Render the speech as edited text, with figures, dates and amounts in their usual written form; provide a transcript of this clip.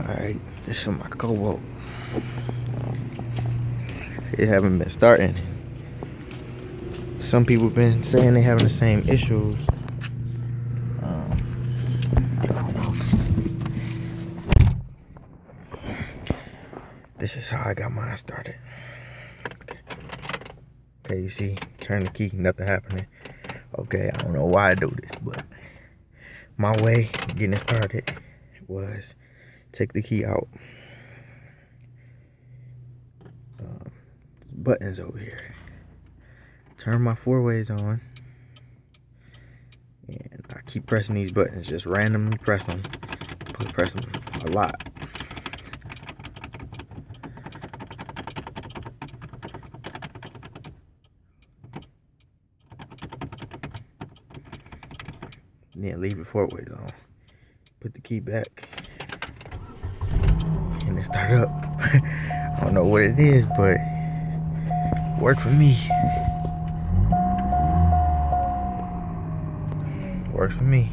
Alright, this is my Cobalt. It haven't been starting. Some people been saying they having the same issues. I don't know. This is how I got mine started. Okay, you see, turn the key, nothing happening. Okay, I don't know why I do this, but my way of getting it started was take the key out. Buttons over here. Turn my 4-ways on. And I keep pressing these buttons, just randomly press them. Press them a lot. Then leave it 4-ways on. Put the key back. And then start up. I don't know what it is, but it worked for me. Works for me.